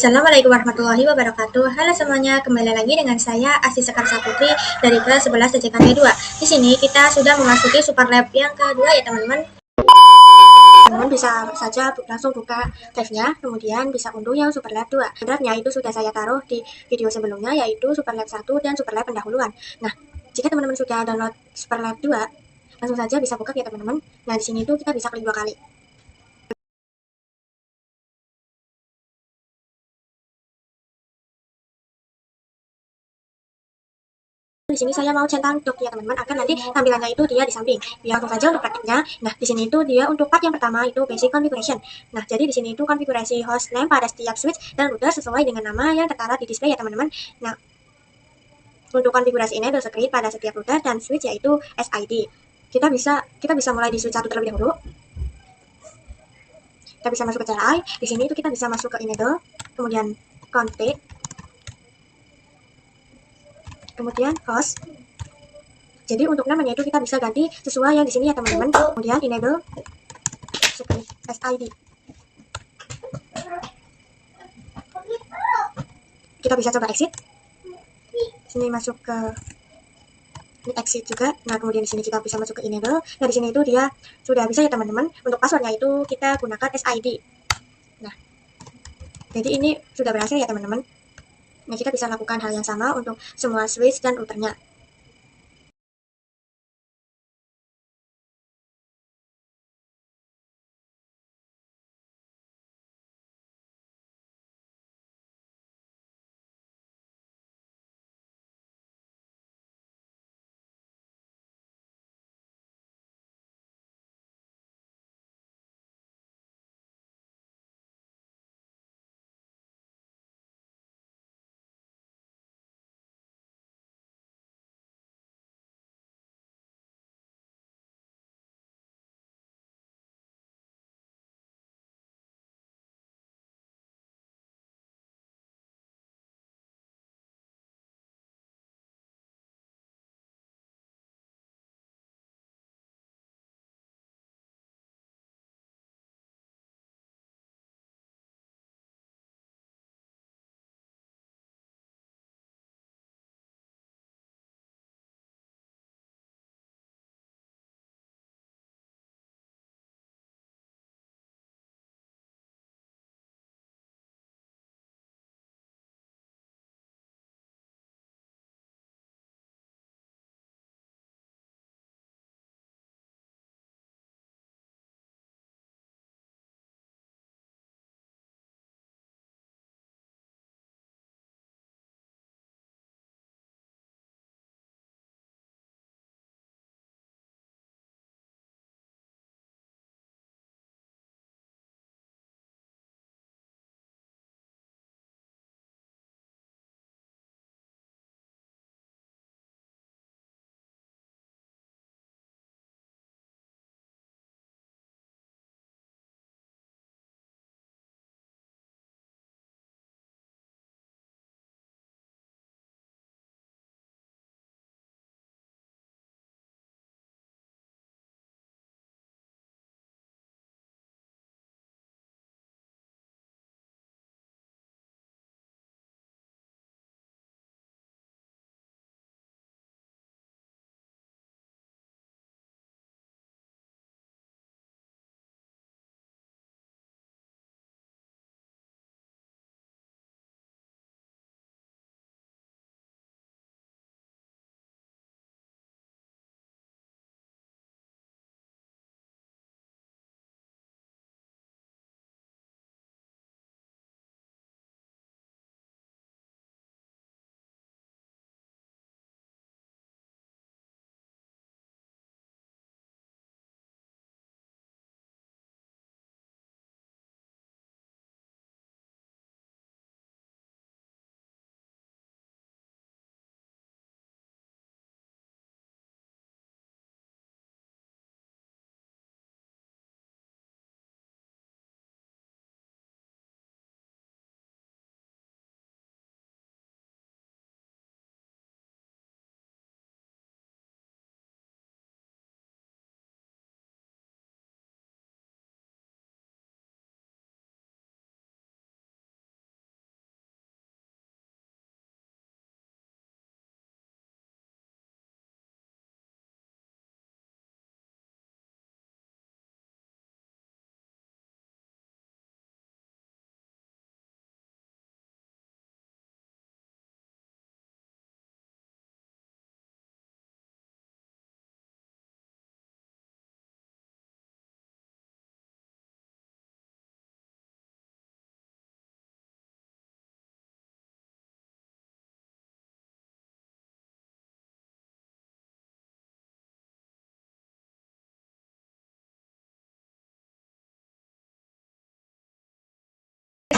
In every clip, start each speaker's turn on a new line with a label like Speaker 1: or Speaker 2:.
Speaker 1: Assalamualaikum warahmatullahi wabarakatuh. Halo semuanya, kembali lagi dengan saya Asti Sekarsa Putri dari kelas 11 CCKP 2. Di sini kita sudah memasuki super lab yang kedua ya teman-teman. Teman-teman bisa saja langsung buka drive-nya, kemudian bisa unduh yang super lab 2. Drive-nya itu sudah saya taruh di video sebelumnya, yaitu super lab 1 dan super lab pendahuluan. Nah, jika teman-teman sudah download super lab 2, langsung saja bisa buka ya teman-teman. Nah, di sini itu kita bisa klik 2 kali. Di sini saya mau centang doc ya teman-teman, agar nanti tampilannya itu dia di samping. Biar langsung saja untuk praktiknya. Nah, di sini itu dia untuk part yang pertama itu basic configuration. Nah, jadi di sini itu konfigurasi host name pada setiap switch dan router sesuai dengan nama yang tertera di display ya teman-teman. Nah, untuk konfigurasi enable script pada setiap router dan switch yaitu SID. Kita bisa mulai di switch 1 terlebih dahulu. Kita bisa masuk ke CLI. Di sini itu kita bisa masuk ke enable, kemudian config, kemudian host. Jadi untuk namanya itu kita bisa ganti sesuai yang di sini ya teman-teman. Kemudian enable script SID. Kita bisa coba exit. Sini masuk ke ini exit juga. Nah, kemudian di sini kita bisa masuk ke enable. Nah, di sini itu dia sudah bisa ya teman-teman. Untuk passwordnya itu kita gunakan SID. Nah, jadi ini sudah berhasil ya teman-teman. Nah, kita bisa lakukan hal yang sama untuk semua switch dan routernya.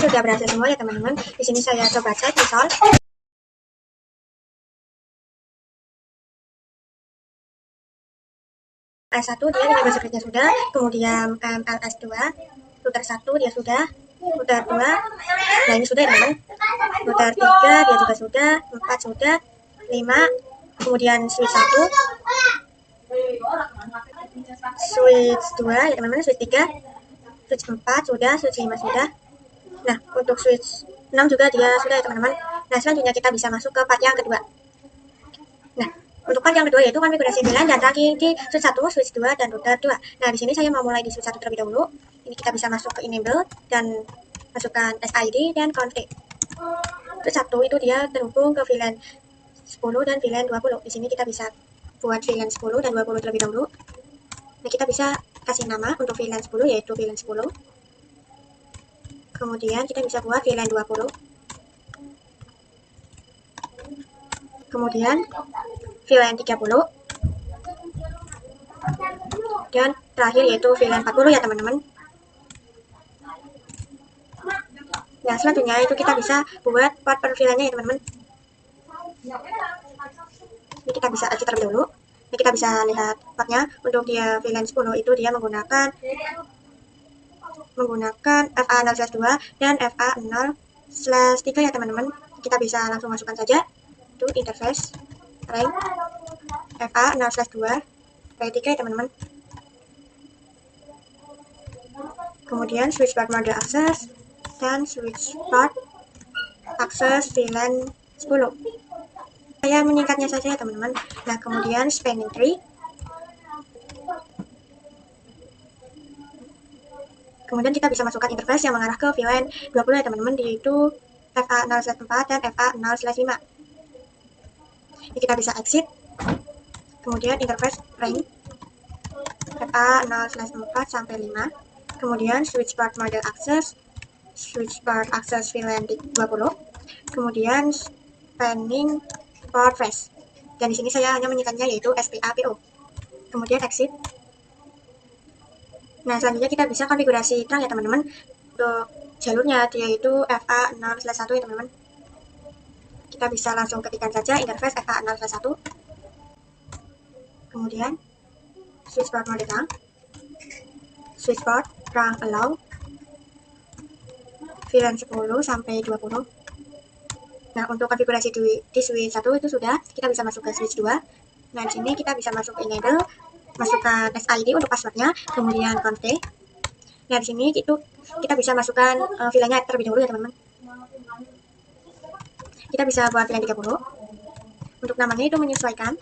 Speaker 1: sudah berhasil semua ya teman-teman. Di sini saya coba cek install. S1 dia enable secretnya sudah, kemudian MLS2, router 1 dia sudah, router 2, nah ini sudah ya teman-teman. Router 3 dia juga sudah, 4 sudah, 5, kemudian switch 1, switch 2 ya teman-teman, switch 3, switch 4 sudah, switch 5 sudah. Nah, untuk switch 6 juga dia sudah ya teman-teman. Nah, selanjutnya kita bisa masuk ke part yang kedua. Nah, untuk part yang kedua yaitu konfigurasi VLAN dan tracking di switch 1, switch 2, dan router 2. Nah, di sini saya mau mulai di switch 1 terlebih dahulu. Ini kita bisa masuk ke enable dan masukkan SID dan config. Switch 1 itu dia terhubung ke VLAN 10 dan VLAN 20. Di sini kita bisa buat VLAN 10 dan 20 terlebih dahulu. Nah, kita bisa kasih nama untuk VLAN 10 yaitu VLAN 10. Kemudian kita bisa buat VLAN 20. Kemudian VLAN 30. Dan terakhir yaitu VLAN 40 ya teman-teman. Nah, selanjutnya itu kita bisa buat port per VLAN-nya ya teman-teman. Ini kita bisa exit terlebih dahulu. Ini kita bisa lihat portnya. Untuk dia VLAN 10 itu dia menggunakan FA0/2 dan FA0/3 ya teman-teman. Kita bisa langsung masukkan saja itu interface rank FA0/2 P3 ya teman-teman. Kemudian switch port model access dan switch port access VLAN 10. Saya menyingkatnya saja ya teman-teman. Nah, kemudian spanning tree. Kemudian kita bisa masukkan interface yang mengarah ke VLAN 20 ya teman-teman, yaitu FA0/4 dan FA0/5. Ini kita bisa exit. Kemudian interface range FA0/4 sampai 5. Kemudian switch port model access, switch port access VLAN 20. Kemudian spanning port face. Dan di sini saya hanya menyingkatnya yaitu SPAPO. Kemudian exit. Nah, selanjutnya kita bisa konfigurasi trunk ya teman-teman. Untuk jalurnya yaitu FA0/1 ya teman-teman. Kita bisa langsung ketikkan saja interface FA0/1. Kemudian switch port mode trunk, switch port trunk allow VLAN 10 sampai 20. Nah, untuk konfigurasi di switch 1 itu sudah, kita bisa masuk ke switch 2. Nah, di sini kita bisa masuk enable, masukkan SID untuk passwordnya, kemudian config. Nah, di sini itu kita bisa masukkan VLAN-nya terlebih dahulu ya teman-teman. Kita bisa buat VLAN 30. Untuk namanya itu menyesuaikan.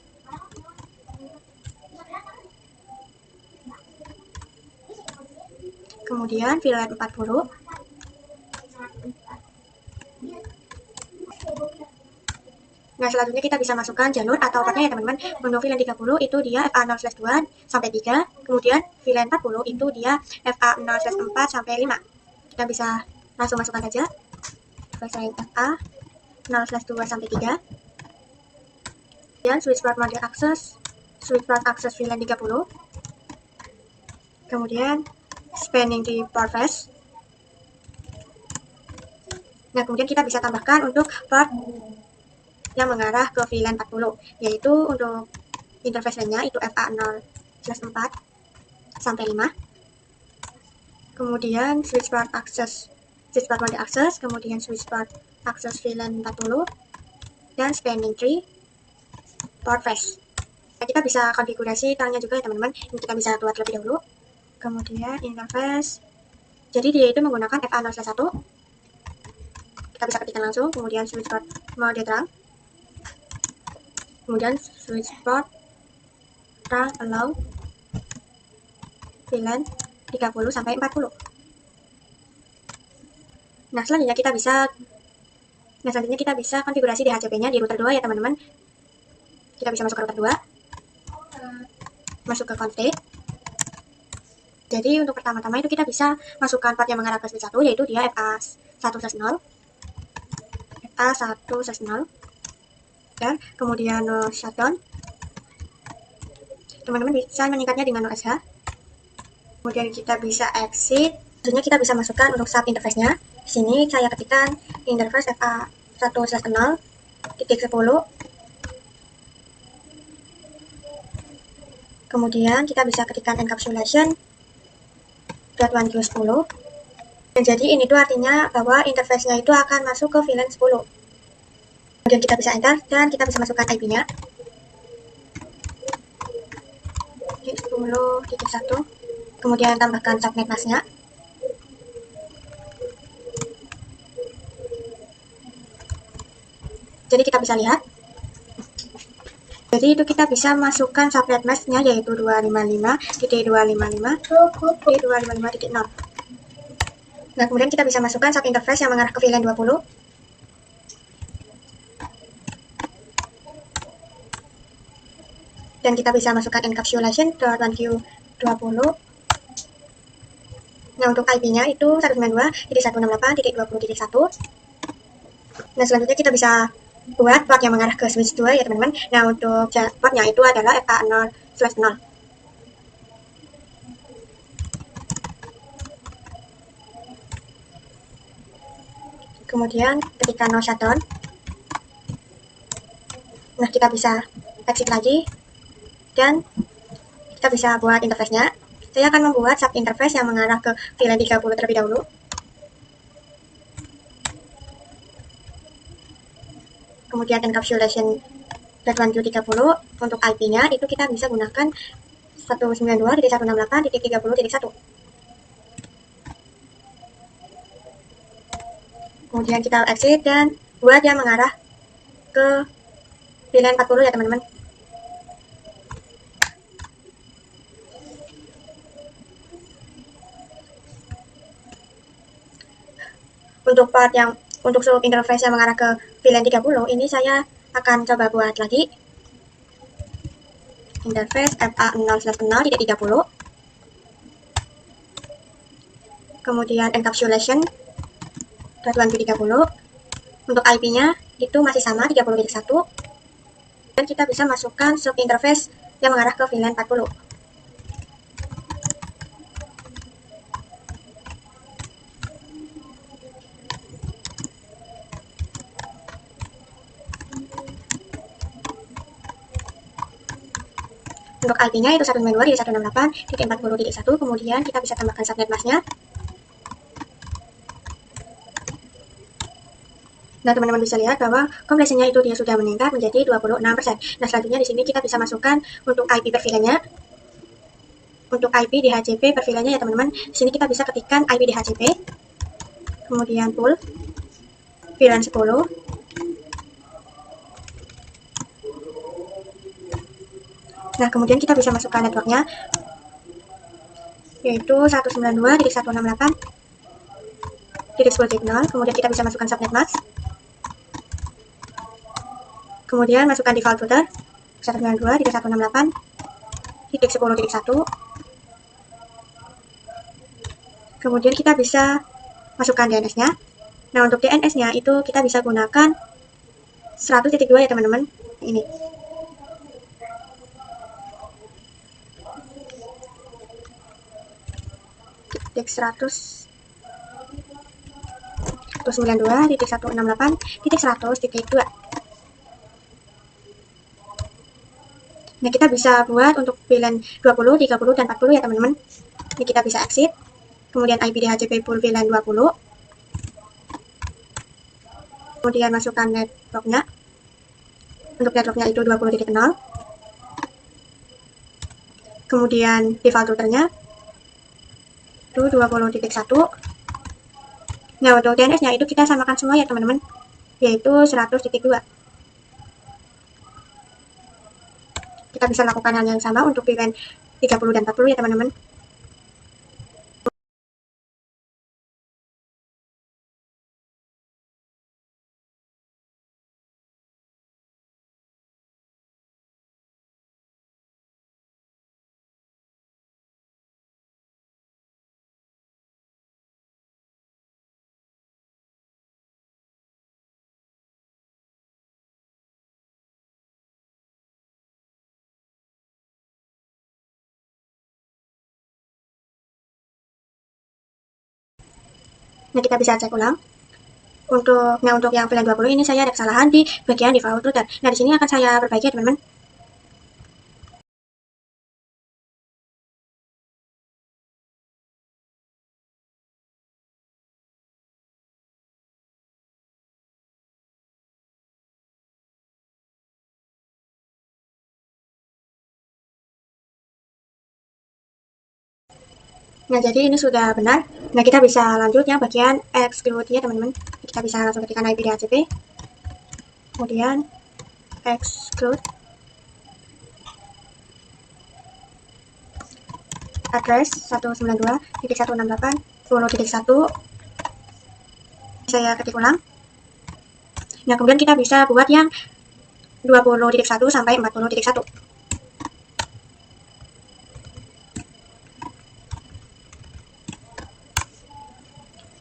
Speaker 1: Kemudian VLAN 40. Nah, selanjutnya kita bisa masukkan jalur atau portnya ya teman-teman. Untuk VLAN 30 itu dia FA0/2 sampai 3. Kemudian VLAN 40 itu dia FA0/4 sampai 5. Kita bisa langsung masukkan saja. FA0/2 sampai 3. Dan switch port model access, switch port access VLAN 30. Kemudian spanning di port face. Nah, kemudian kita bisa tambahkan untuk port yang mengarah ke VLAN 40, yaitu untuk interface-nya itu FA0/4 sampai 5. Kemudian switch port access, switch port mode access, kemudian switch port access VLAN 40 dan spanning tree port face. Nah, kita bisa konfigurasi trunk-nya juga ya teman-teman. Ini kita bisa buat terlebih dahulu. Kemudian interface, jadi dia itu menggunakan FA0/1. Kita bisa ketikkan langsung. Kemudian switch port mode trunk, kemudian switch port trunk allow VLAN 30 sampai 40. Nah, selanjutnya kita bisa konfigurasi DHCP-nya di router 2 ya teman-teman. Kita bisa masuk ke router 2, masuk ke config. Jadi untuk pertama-tama itu kita bisa masukkan port yang mengarah ke switch 1, yaitu dia FA1/0, dan kemudian shutdown. Teman-teman bisa menyingkatnya dengan OSH. Kemudian kita bisa exit. Selanjutnya kita bisa masukkan untuk sub interface-nya. Di Di sini saya ketikkan interface FA1/0.10. Kemudian kita bisa ketikkan encapsulation.1q10. Dan jadi ini tuh artinya bahwa interface-nya itu akan masuk ke VLAN 10. Kemudian kita bisa enter dan kita bisa masukkan IP-nya. 10.1. Kemudian tambahkan subnet mask-nya. Jadi kita bisa lihat. Jadi itu kita bisa masukkan subnet mask-nya yaitu 255.255.255.0. Nah, kemudian kita bisa masukkan sub interface yang mengarah ke VLAN 20. Dan kita bisa masukkan encapsulation.1q20. Nah, untuk IP-nya itu 192.168.20.1. Nah, selanjutnya kita bisa buat port yang mengarah ke switch 2 ya teman-teman. Nah, untuk portnya itu adalah FA0/0. Kemudian ketika no shutdown, nah kita bisa exit lagi dan kita bisa buat interface-nya. Saya akan membuat sub interface yang mengarah ke VLAN 30 terlebih dahulu. Kemudian encapsulation.1q30. Untuk IP-nya itu kita bisa gunakan 192.168.30.1. Kemudian kita exit dan buat yang mengarah ke VLAN 40 ya teman-teman. Untuk sub interface yang mengarah ke VLAN 30 ini saya akan coba buat lagi interface FA0/0.30. Kemudian encapsulation.1q30. Untuk IP-nya itu masih sama 30.1. Dan kita bisa masukkan sub interface yang mengarah ke VLAN 40. Untuk IP-nya itu 192.168.40.1. Kemudian kita bisa tambahkan subnet mask-nya. Nah, teman-teman bisa lihat bahwa kompresinya itu dia sudah meningkat menjadi 26%. Nah, selanjutnya di sini kita bisa masukkan untuk IP per VLAN-nya. Untuk IP DHCP per VLAN-nya ya teman-teman. Di sini kita bisa ketikkan IP DHCP. Kemudian pool VLAN 10. Nah, kemudian kita bisa masukkan networknya yaitu 192.168.10.0. Kemudian kita bisa masukkan subnet mask. Kemudian masukkan default router 192.168.10.1. Kemudian kita bisa masukkan DNS-nya. Nah, untuk DNS-nya itu kita bisa gunakan 100.2 ya teman-teman. Ini. Titik 192.168.100.2. Nah, kita bisa buat untuk VLAN 20, 30, dan 40 ya teman-teman. Ini kita bisa exit. Kemudian IP DHCP pool VLAN 20. Kemudian masukkan networknya. Untuk networknya itu 20.0. Kemudian default routernya itu 20.1. Nah, untuk DNS-nya itu kita samakan semua ya teman-teman, yaitu 100.2. Kita bisa lakukan hal yang sama untuk VLAN 30 dan 40 ya teman-teman. Nah, kita bisa cek ulang. Untuk yang VLAN 20 ini saya ada kesalahan di bagian default router. Nah, di sini akan saya perbaiki ya teman-teman. Nah, jadi ini sudah benar. Nah, kita bisa lanjut yang bagian exclude ya teman-teman. Kita bisa langsung ketikkan IP DHCP. Kemudian exclude address 192.168.10.1. Saya ketik ulang. Nah, kemudian kita bisa buat yang 20.1 sampai 40.1.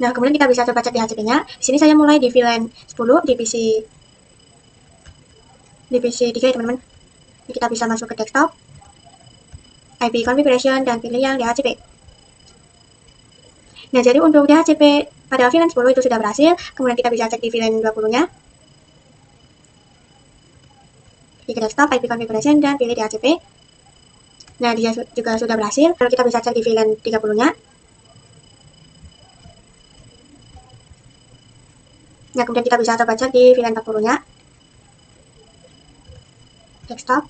Speaker 1: Nah, kemudian kita bisa coba cek DHCP-nya. Di sini saya mulai di VLAN 10 di PC 3 ya teman-teman. Kita bisa masuk ke desktop, IP configuration, dan pilih yang DHCP. Nah, jadi untuk DHCP pada VLAN 10 itu sudah berhasil. Kemudian kita bisa cek di VLAN 20-nya. Pilih ke desktop, IP configuration, dan pilih DHCP. Nah, dia juga sudah berhasil. Lalu kita bisa cek di VLAN 30-nya. Nah, kemudian kita bisa coba cek di VLAN 40-nya. Desktop.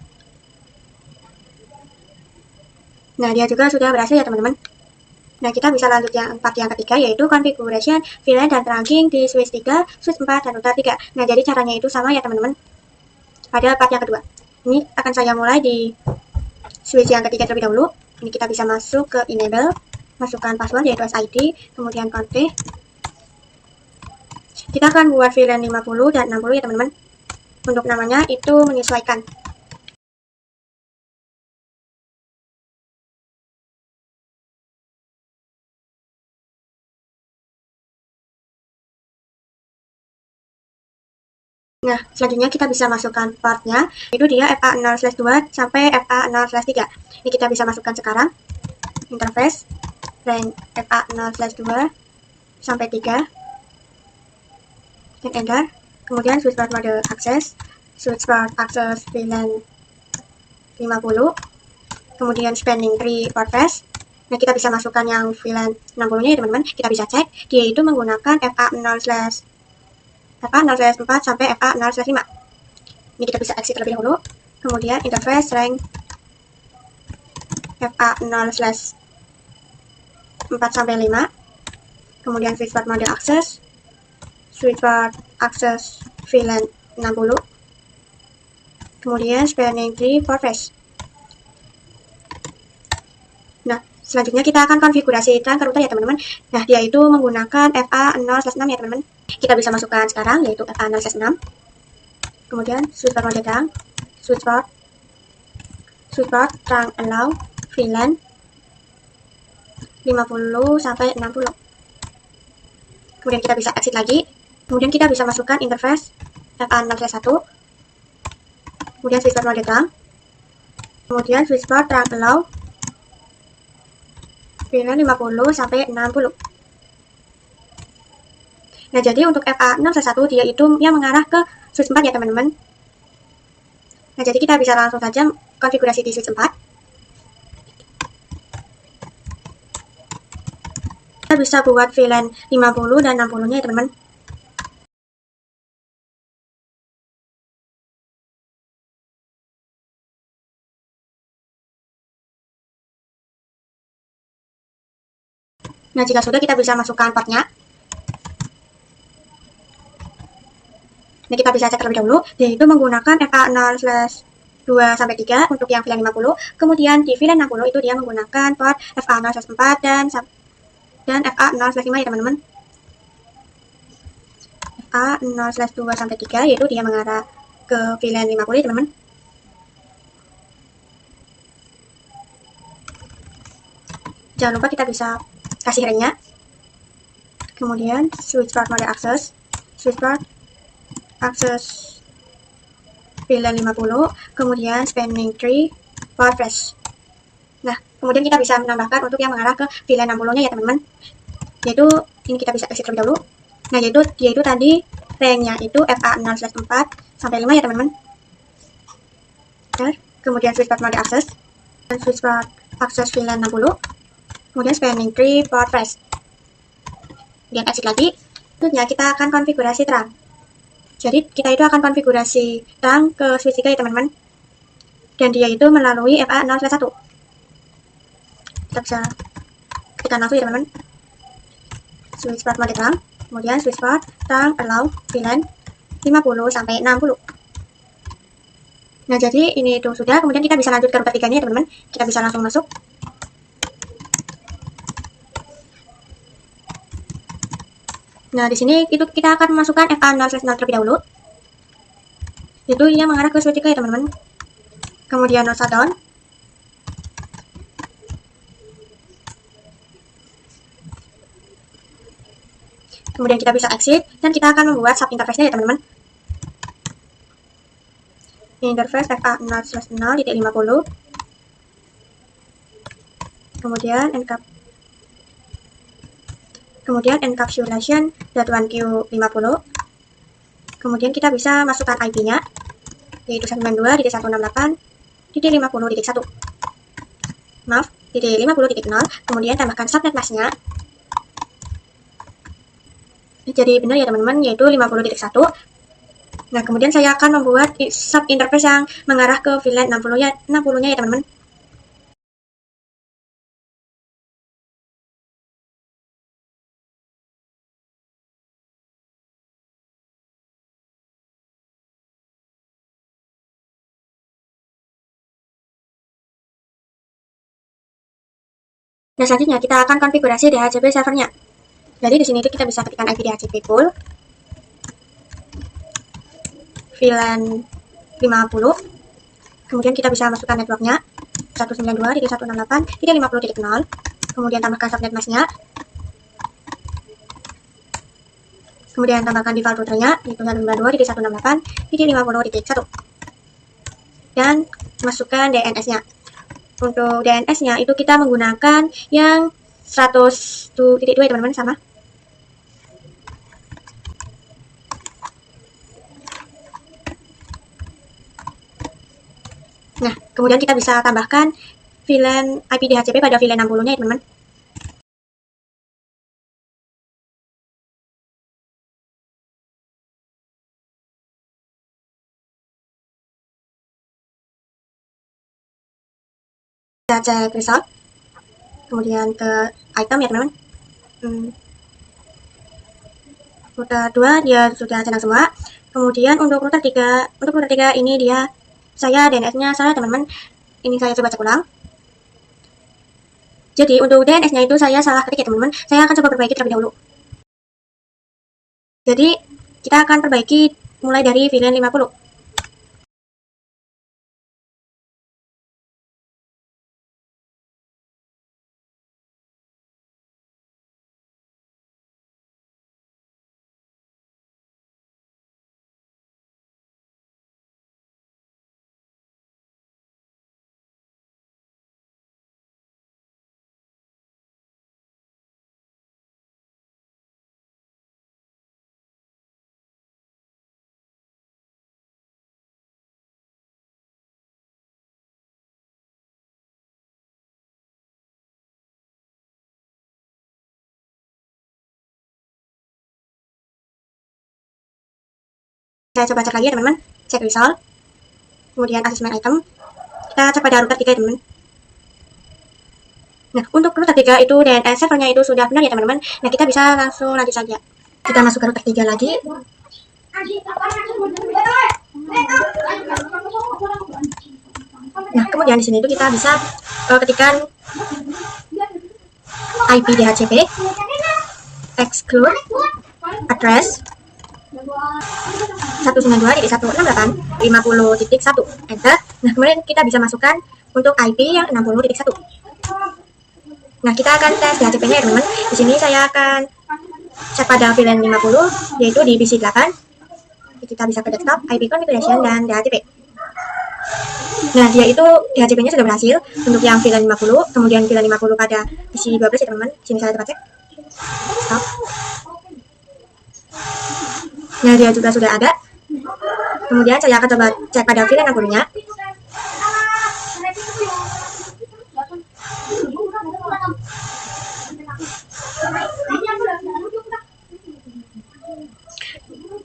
Speaker 1: Nah, dia juga sudah berhasil ya teman-teman. Nah, kita bisa lanjut yang part yang ketiga, yaitu configuration, VLAN, dan trunking di switch 3, switch 4, dan router 3. Nah, jadi caranya itu sama ya teman-teman pada part yang kedua. Ini akan saya mulai di switch yang ketiga terlebih dahulu. Ini kita bisa masuk ke enable, masukkan password yaitu SID, kemudian config. Kita akan buat VLAN 50 dan 60 ya teman-teman. Untuk namanya itu menyesuaikan. Nah, selanjutnya kita bisa masukkan portnya, itu dia FA0/2 sampai FA0/3. Ini kita bisa masukkan sekarang. Interface, range FA0/2 sampai 3. Dan enter. Kemudian switchboard mode access, switchboard access VLAN 50. Kemudian spanning tree port path. Nah, kita bisa masukkan yang VLAN 60-nya ya teman-teman. Kita bisa cek, dia itu menggunakan FA0/4 sampai FA0/5. Ini kita bisa exit terlebih dahulu. Kemudian interface range FA0/4 sampai 5. Kemudian switchboard mode access, switchboard access VLAN 60. Kemudian spanning tree port path. Nah, selanjutnya kita akan konfigurasikan ke router ya teman-teman. Nah, dia itu menggunakan FA0/6 ya teman-teman. Kita bisa masukkan sekarang yaitu FA0/6. Kemudian switchboard mode trunk, switchboard trunk allow VLAN 50 sampai 60. Kemudian kita bisa exit lagi. Kemudian kita bisa masukkan interface FA0/1. Kemudian switchboard mode trunk. Kemudian switchboard trunk allow VLAN 50 sampai 60. Nah, jadi untuk FA0/1 dia itu yang mengarah ke switch 4 ya teman-teman. Nah, jadi kita bisa langsung saja konfigurasi di switch 4. Kita bisa buat VLAN 50 dan 60-nya ya teman-teman. Nah, jika sudah kita bisa masukkan portnya. Nah, kita bisa cek terlebih dahulu, yaitu menggunakan FA0/2 sampai 3 untuk yang VLAN 50. Kemudian di VLAN 60 itu dia menggunakan port FA0/4 dan FA0/5 ya teman-teman. FA0/2 sampai 3 yaitu dia mengarah ke VLAN 50 ya teman-teman. Jangan lupa kita bisa kasih ringnya. Kemudian switchboard mode access, switchboard access VLAN 50, kemudian spanning tree port path. Nah, kemudian kita bisa menambahkan untuk yang mengarah ke VLAN 60-nya ya teman-teman. yaitu ini kita bisa exit terlebih dahulu. Nah, yaitu dia itu tadi ranknya itu FA0/4 sampai 5 ya teman-teman. Kemudian switchboard mode access dan switchboard access VLAN 60, kemudian spanning tree port fresh. Kemudian exit lagi. Selanjutnya kita akan konfigurasi terang. Jadi kita itu akan konfigurasi terang ke switch 3 ya teman-teman, dan dia itu melalui FA0/1. Kita bisa ketikkan langsung ya teman-teman, switchboard mode terang, kemudian switchboard terang allow VLAN 50 sampai 60. Nah, jadi ini itu sudah. Kemudian kita bisa lanjut ke router 3 nya ya teman-teman. Kita bisa langsung masuk. Nah, di sini itu kita akan memasukkan FA0/0 terlebih dahulu. Itu yang mengarah ke switch 3 ya teman-teman. Kemudian no shutdown. Kemudian kita bisa exit dan kita akan membuat sub interface-nya ya teman-teman. Interface FA0/0.50. Kemudian encapsulation.1Q50. Kemudian kita bisa masukkan IP-nya, yaitu 92.168.50.1. Maaf, titik 50.0. Kemudian tambahkan subnet mask-nya. Jadi benar ya teman-teman, yaitu 50.1. Nah, kemudian saya akan membuat sub interface yang mengarah ke VLAN 60-nya ya teman-teman. Nah, selanjutnya kita akan konfigurasi DHCP servernya. Jadi di sini itu kita bisa ketikkan IP DHCP pool VLAN 50. Kemudian kita bisa masukkan networknya 192.168.50.0. Kemudian tambahkan subnet mask-nya. Kemudian tambahkan default routernya, yaitu 192.168.50.1. Dan masukkan DNS-nya. Untuk DNS-nya itu kita menggunakan yang 100.2 ya teman-teman, sama. Nah, kemudian kita bisa tambahkan VLAN IP DHCP pada VLAN 60-nya ya teman-teman. Kita cek result, kemudian ke item ya teman-teman. Router 2 dia sudah centang semua. Kemudian untuk router 3 ini dia saya DNS-nya salah teman-teman. Ini saya coba cek ulang. Jadi untuk DNS-nya itu saya salah ketik ya teman-teman. Saya akan coba perbaiki terlebih dahulu. Jadi kita akan perbaiki mulai dari VLAN 50. Saya coba cek lagi ya teman-teman, cek result, kemudian assessment item, kita cek pada router 3 ya teman-teman. Nah, untuk router 3 itu DNS servernya itu sudah benar ya teman-teman. Nah, kita bisa langsung lanjut saja. Kita masuk ke router 3 lagi. Nah, kemudian di sini itu kita bisa ketikkan IP DHCP, exclude address 192.168.50.1, enter. Nah, kemudian kita bisa masukkan untuk IP yang 60.1. Nah, kita akan tes DHCP-nya ya teman-teman. Di sini saya akan cek pada VLAN 50, yaitu di PC 8. Kita bisa ke desktop, IP configuration, dan DHCP. Nah, dia itu DHCP-nya sudah berhasil untuk yang VLAN 50, kemudian VLAN 50 pada PC 12 ya teman-teman. Sini saya coba cek. Stop. Nah, dia juga sudah ada. Kemudian saya akan coba cek pada VLAN yang dulunya.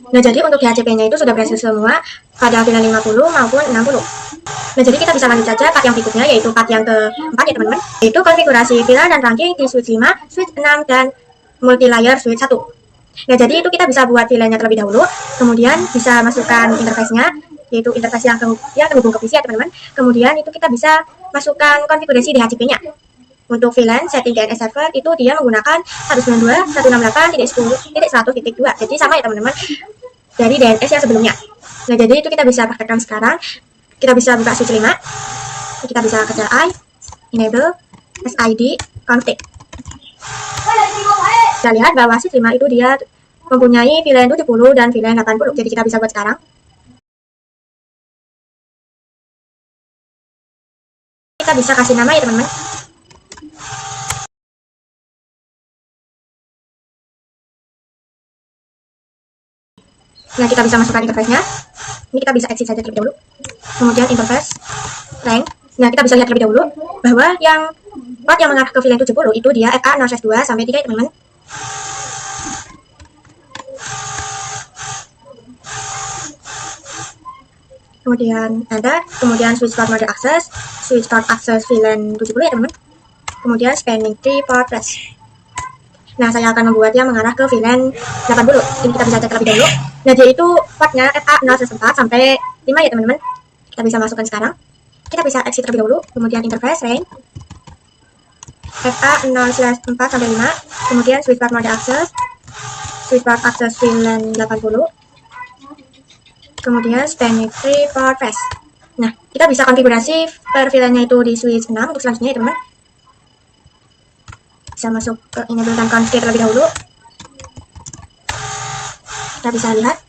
Speaker 1: Nah, jadi untuk DHCP-nya itu sudah berhasil semua pada VLAN 50 maupun 60. Nah, jadi kita bisa lanjut saja part yang berikutnya, yaitu part yang keempat ya teman-teman, yaitu konfigurasi VLAN dan ranking di switch 5, switch 6, dan multi-layer switch 1. Nah, jadi itu kita bisa buat VLAN-nya terlebih dahulu, kemudian bisa masukkan interface-nya, yaitu interface yang terhubung ke PC ya teman-teman. Kemudian itu kita bisa masukkan konfigurasi DHCP-nya. Untuk VLAN setting DNS server itu dia menggunakan 192.168.10.100.2. Jadi sama ya teman-teman dari DNS yang sebelumnya. Nah, jadi itu kita bisa praktekkan sekarang. Kita bisa buka switch 5. Kita bisa ketik I, enable, SID, config. Kita lihat bahwa switch 5 itu dia mempunyai VLAN 70 dan VLAN 80. Jadi kita bisa buat sekarang. Kita bisa kasih nama ya teman-teman. Nah, kita bisa masukkan interface-nya. Ini kita bisa exit saja terlebih dahulu. Kemudian interface, rank. Nah, kita bisa lihat terlebih dahulu bahwa yang port yang mengarah ke VLAN 70 itu dia FA0/2 sampai 3 ya teman-teman. Kemudian enter, kemudian switch port mode access VLAN 70 ya teman-teman. Kemudian spanning tree port flash. Nah, saya akan membuat yang mengarah ke VLAN 80. Ini kita bisa cek terlebih dahulu. Nah, dia itu portnya FA0/4 sampai 5 ya teman-teman. Kita bisa masukkan sekarang. Kita bisa exit terlebih dahulu. Kemudian interface range FA0/4 sampai 5. Kemudian switch port mode access VLAN 80. Kemudian spanning tree port flash. Nah, kita bisa konfigurasi per VLAN-nya itu di switch 6 untuk selanjutnya ya teman-teman. Bisa masuk ke enable dan config terlebih dahulu. Kita bisa lihat.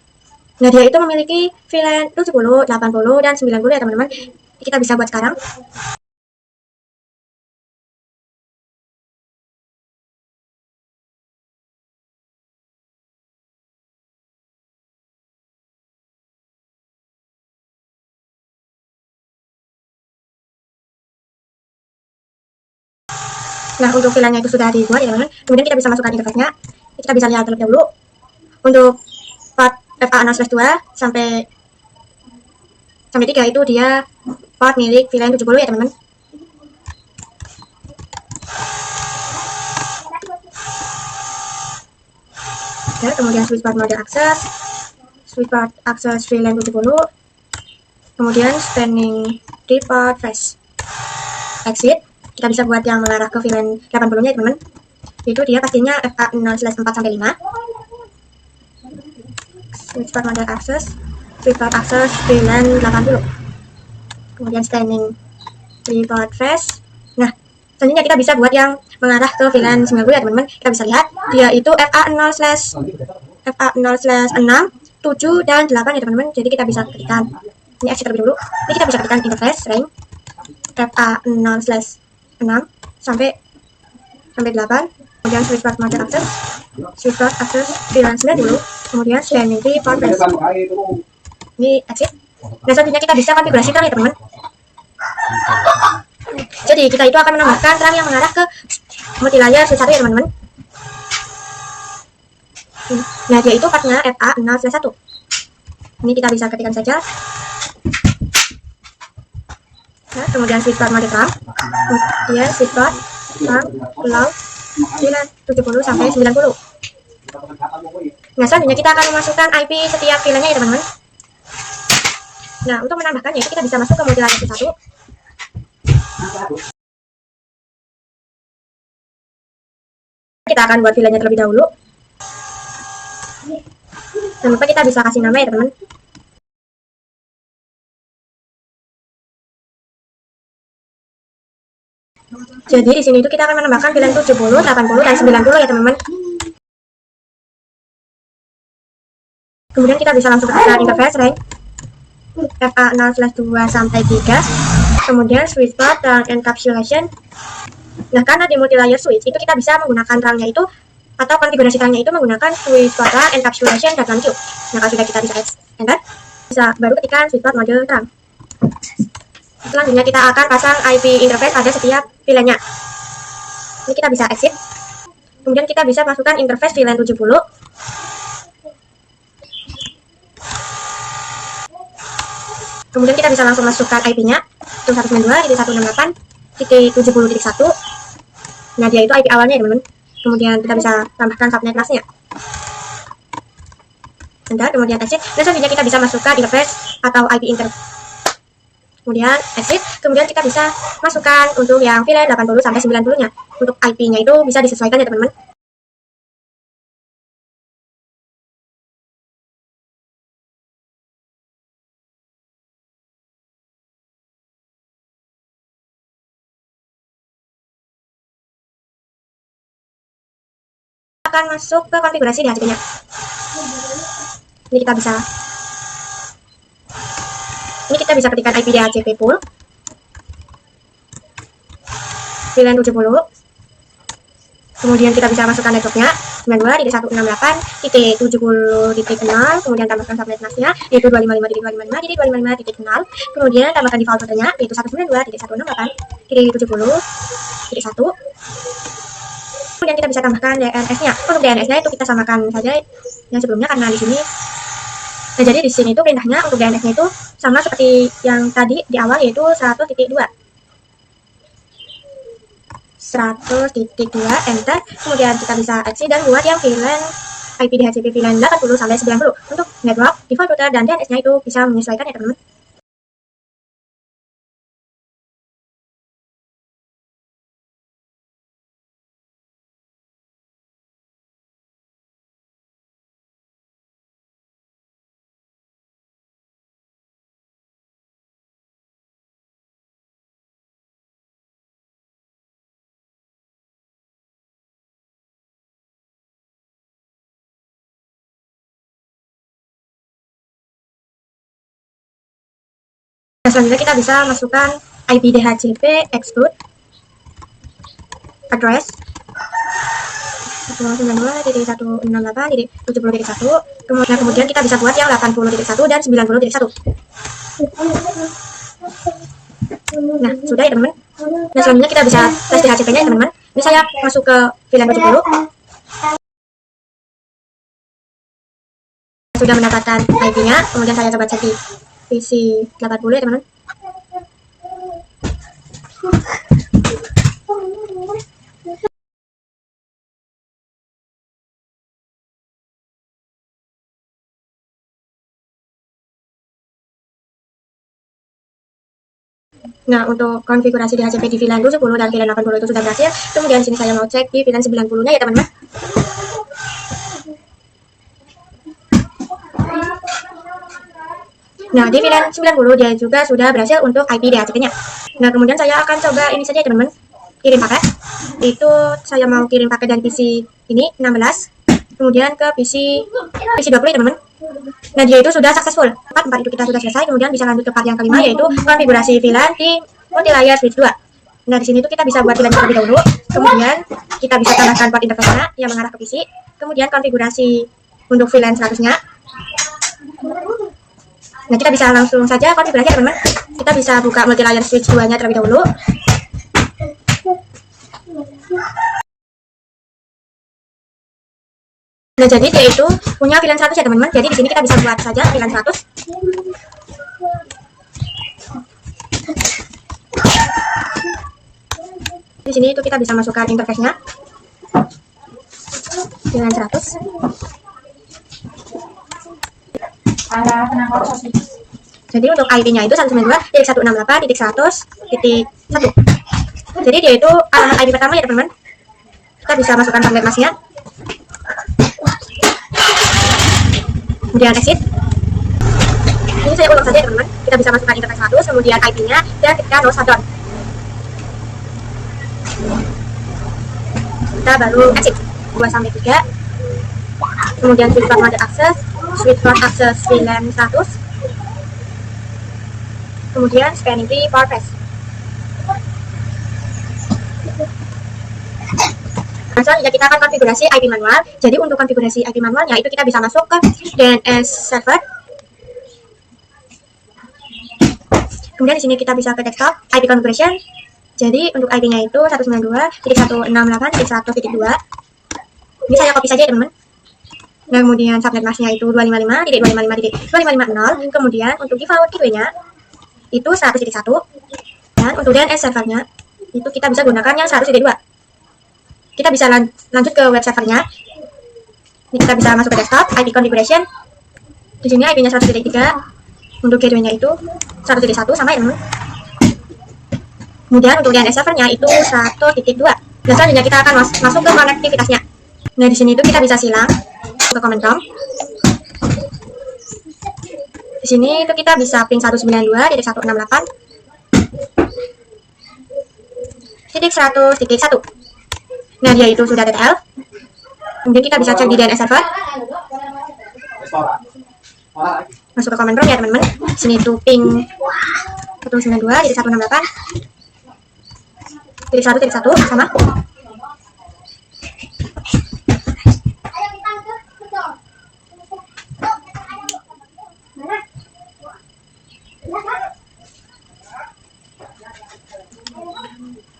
Speaker 1: Nah, dia itu memiliki VLAN 70, 80, dan 90 ya teman-teman. Kita bisa buat sekarang. Nah, untuk VLAN-nya itu sudah dibuat ya teman-teman. Kemudian kita bisa masukkan interface-nya. Kita bisa lihat terlebih dahulu. Untuk port FA0/2 sampai 3 itu dia port milik VLAN 70 ya teman-teman. Ya, kemudian switch port mode access VLAN 70. Kemudian spanning tree port flash. Exit. Kita bisa buat yang mengarah ke VLAN 80 nya teman-teman. Itu dia pastinya FA0/4 sampai 5. Switch port mode access VLAN 80. Kemudian spanning tree port flash. Nah, selanjutnya kita bisa buat yang mengarah ke VLAN 90 ya teman-teman. Kita bisa lihat dia itu FA0/6, 7, dan 8 ya teman-teman. Jadi kita bisa ketikkan. Ini exit terlebih dulu. Ini kita bisa ketikkan interface range FA0/6 sampai 8. Kemudian switch port mode access VLAN 90. Kemudian spanning tree port flash. Ini exit. Nah, selanjutnya kita bisa konfigurasikan ya teman-teman. Jadi kita itu akan menambahkan RAM yang mengarah ke multi-layer switch 1 ya teman-teman. Nah, dia itu portnya FA0/1. Ini kita bisa ketikkan saja. Nah, kemudian switch port mode RAM. Kemudian switch port RAM allow 70 sampai 90. Nah, selanjutnya kita akan memasukkan IP setiap VLAN-nya ya teman-teman. Nah, untuk menambahkannya itu kita bisa masuk ke multi-layer switch 1. Kita akan buat VLAN-nya terlebih dahulu. Jangan lupa kita bisa kasih nama ya teman-teman. Jadi di sini itu kita akan menambahkan VLAN 70, 80, dan 90 ya teman-teman. Kemudian kita bisa langsung ke interface range FA0/2 sampai 3. Kemudian switch port dan encapsulation. Nah, karena di multi-layer switch itu kita bisa menggunakan RAM-nya itu atau konfigurasi filenya itu menggunakan switchport encapsulation dan run queue. Nah, kalau sudah kita bisa enter, bisa baru ketikkan switchport mode terang. Selanjutnya kita akan pasang IP interface pada setiap VLAN-nya. Ini kita bisa exit. Kemudian kita bisa masukkan interface VLAN 70. Kemudian kita bisa langsung masukkan IP-nya itu 192.168.70.1. Nah, dia itu IP awalnya ya teman-teman. Kemudian kita bisa tambahkan subnet masknya. Enter, kemudian exit. Dan selanjutnya kita bisa masukkan interface atau IP interface. Kemudian exit. Kemudian kita bisa masukkan untuk yang VLAN 80 sampai 90-nya. Untuk IP-nya itu bisa disesuaikan ya teman-teman. Akan masuk ke konfigurasi DHCP-nya. Ini kita bisa ketikkan IP DHCP pool VLAN 70. Kemudian kita bisa masukkan networknya 92.168.70.0, kemudian tambahkan subnet masknya yaitu 255.255.255.0, kemudian tambahkan default portnya yaitu 192.168.70.1. Kemudian kita bisa tambahkan DNS-nya. Untuk DNS-nya itu kita samakan saja yang sebelumnya karena di sini. Nah, jadi di sini itu perintahnya untuk DNS-nya itu sama seperti yang tadi di awal yaitu 100.2. 100.2 enter. Kemudian kita bisa exit dan buat yang VLAN IP DHCP VLAN 80 sampai 90. Untuk network, default router dan DNS-nya itu bisa menyesuaikan ya teman-teman. Nah, selanjutnya kita bisa masukkan IP DHCP exclude address 192.168.70.1. Kemudian kita bisa buat yang 80.1 dan 90.1. Nah, sudah ya teman-teman. Nah, selanjutnya kita bisa tes DHCP-nya ya teman-teman. Ini saya masuk ke VLAN 70. Sudah mendapatkan IP-nya, kemudian saya coba cek di PC 80 ya teman-teman. Nah, untuk konfigurasi DHCP di VLAN 70 dan VLAN 80 itu sudah berhasil. Kemudian sini saya mau cek di VLAN 90-nya ya teman-teman. Nah, di VLAN 90 dia juga sudah berhasil untuk IP DHCP-nya. Nah, kemudian saya akan coba ini saja ya teman-teman. Kirim paket. Itu saya mau kirim paket dari PC ini 16. Kemudian ke PC 20 ya teman-teman. Nah, dia itu sudah successful. Part 4 itu kita sudah selesai. Kemudian bisa lanjut ke part yang kelima yaitu konfigurasi VLAN di multi-layer switch 2. Nah, di sini itu kita bisa buat VLAN terlebih dahulu. Kemudian kita bisa tambahkan port interface-nya yang mengarah ke PC. Kemudian konfigurasi untuk VLAN statusnya. Nah, kita bisa langsung saja konfigurasi teman-teman. Kita bisa buka multi-layer switch 2-nya terlebih dahulu. Nah, jadi dia itu punya VLAN 100 ya teman-teman. Jadi di sini kita bisa buat saja VLAN 100. Di sini itu kita bisa masukkan interface-nya. VLAN 100. Jadi untuk IP-nya itu 192.168.100.1. Jadi dia itu alamat IP pertama ya teman-teman. Kita bisa masukkan subnet masknya. Kemudian exit. Ini saya ulang saja teman-teman. Kita bisa masukkan interface 100, kemudian IP-nya dan ketika no shutdown. Kita baru exit 2 sampai 3. Kemudian switchport mode access, switchport access VLAN 100. Kemudian scanning key power pass. Nah, selanjutnya kita akan konfigurasi IP manual. Jadi untuk konfigurasi IP manualnya itu kita bisa masuk ke DNS server. Kemudian di sini kita bisa ke desktop IP configuration. Jadi untuk IP-nya itu 192.168.1.2. Ini saya copy saja ya teman-teman. Nah, kemudian subnet masknya itu 255.255.250. Kemudian untuk default gateway-nya itu 100.1. Dan untuk DNS servernya itu kita bisa gunakan yang 100.2. Kita bisa lanjut ke web servernya. Ini kita bisa masuk ke desktop IP configuration. Di sini IP-nya 100.3. Untuk gateway-nya itu 100.1 sama ya teman-teman. Kemudian untuk DNS servernya itu 100.2. Dan selanjutnya kita akan masuk ke konektivitasnya. Nah, di sini itu kita bisa silang ke command prompt. Di sini itu kita bisa ping 192.168.100.1. Nah, dia itu sudah TTL. Kemudian kita bisa cek di DNS server. Masuk ke command prompt ya teman-teman. Di sini itu ping 192.168.1.1 sama.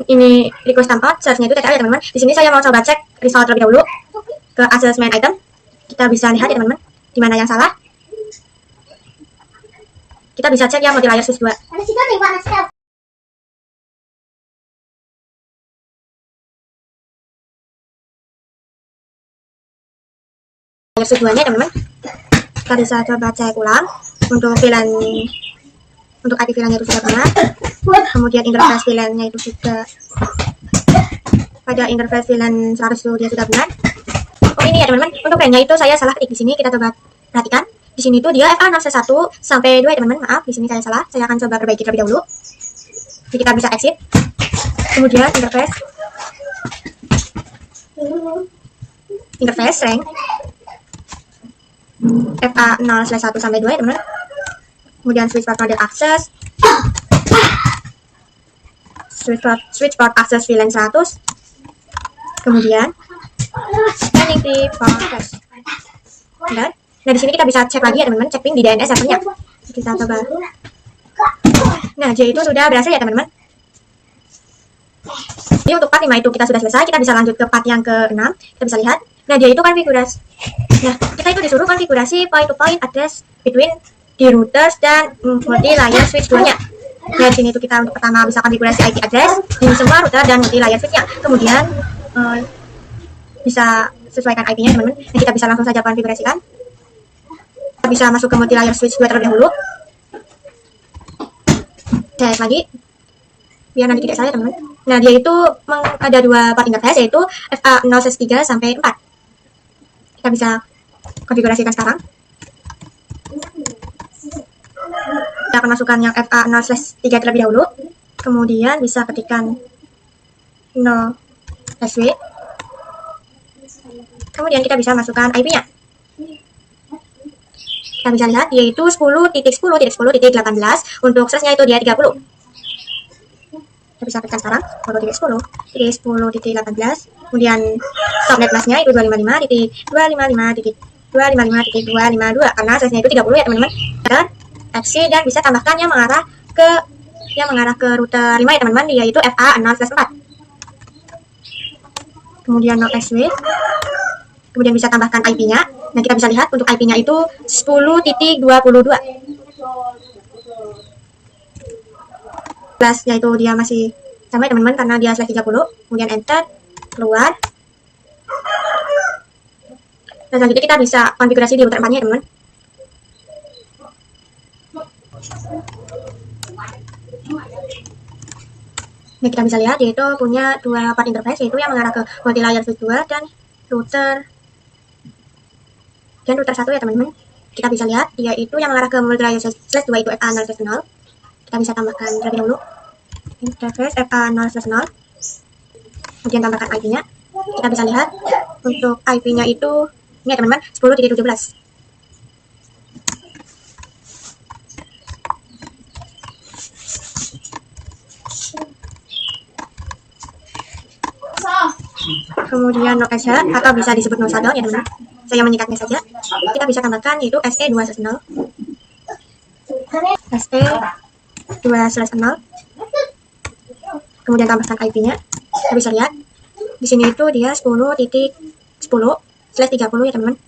Speaker 1: Ini request tanpa searchnya itu TTL ya teman-teman. Di sini saya mau coba cek result terlebih dahulu ke assessment item. Kita bisa lihat ya teman-teman di mana yang salah. Kita bisa cek yang multi-layer switch 2. Layer switch 2-nya teman-teman. Kita bisa coba cek ulang untuk VLAN, untuk IP VLAN-nya itu sudah benar. Kemudian interface VLAN-nya itu juga pada interface VLAN 100 itu dia sudah benar. Oh ini ya teman-teman, untuk RAM-nya itu saya salah ketik di sini. Kita coba perhatikan. Di sini tuh dia FA0C1 sampai 2 ya teman-teman. Maaf, di sini saya salah. Saya akan coba perbaiki terlebih dahulu. Jadi kita bisa exit. Kemudian interface rank FA0/1 sampai 2 ya teman-teman. Kemudian switch port model access, switch port access VLAN 100. Kemudian scanning di flash. Nah, di sini kita bisa cek lagi ya teman-teman, cek ping di DNS servernya. Kita coba. Nah, dia itu sudah berhasil ya teman-teman. Jadi untuk part 5 itu kita sudah selesai. Kita bisa lanjut ke part yang ke-6. Kita bisa lihat. Nah, dia itu konfigurasi. Nah, kita itu disuruh konfigurasi point-to-point address between di routers dan multi-layer switch 2-nya. Nah, di sini itu kita untuk pertama bisa konfigurasi IP address di semua router dan multi-layer switch-nya. Kemudian bisa sesuaikan IP-nya teman-teman. Nah, kita bisa langsung saja konfigurasikan. Kita bisa masuk ke multi-layer switch 2 terlebih dahulu. Cek lagi biar nanti tidak salah teman-teman. Nah, dia itu ada dua port interface, yaitu FA0/3 sampai 4. Kita bisa konfigurasikan sekarang. Kita akan masukkan yang FA0/3 terlebih dahulu. Kemudian bisa ketikkan 0 SW. Kemudian kita bisa masukkan IP-nya. Kita bisa lihat yaitu 10.10.10.18. Untuk slash-nya itu dia 30. Kita bisa ketikkan sekarang 10.10.10.18. Kemudian subnet masknya itu 255.255.255.252 karena slash-nya itu 30 ya teman-teman. Dan FC dan bisa tambahkan yang mengarah ke router 5 ya teman-teman, yaitu FA0/4. Kemudian 0 SW. Kemudian bisa tambahkan IP-nya. Nah, kita bisa lihat untuk IP-nya itu 10.22. Slash-nya itu dia masih sama ya teman-teman karena dia slash 30. Kemudian enter, keluar. Dan selanjutnya kita bisa konfigurasi di router 4-nya ya teman-teman. Nah, kita bisa lihat yaitu punya dua port interface, yaitu yang mengarah ke multi-layer switch 2 dan router 1 ya teman-teman. Kita bisa lihat dia itu yang mengarah ke multi-layer slash 2 itu FA0/0. Kita bisa tambahkan terlebih dahulu interface FA0/0. Kemudian tambahkan IP-nya. Kita bisa lihat untuk IP-nya itu ini ya teman-teman 10.17. kemudian no SH atau bisa disebut no shutdown ya teman-teman. Saya menyingkatnya saja. Kita bisa tambahkan yaitu SE2/0. SE2/0. Kemudian tambahkan IP-nya. Kita bisa lihat di sini itu dia 10.10/30 ya teman-teman.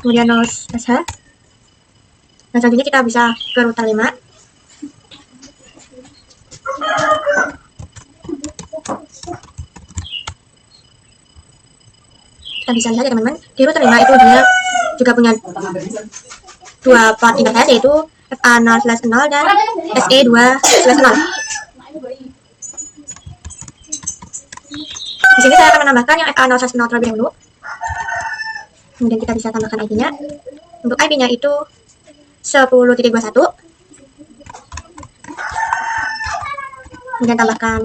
Speaker 1: Kemudian no SH. Nah, selanjutnya kita bisa ke router 5. Kita bisa lihat ya teman-teman, di router 5 itu dia juga punya dua port interface, yaitu FA0/0 dan SE2/0. Di sini saya akan menambahkan yang FA0/0 terlebih dahulu. Kemudian kita bisa tambahkan IP-nya. Untuk IP-nya itu 10.21. Kemudian tambahkan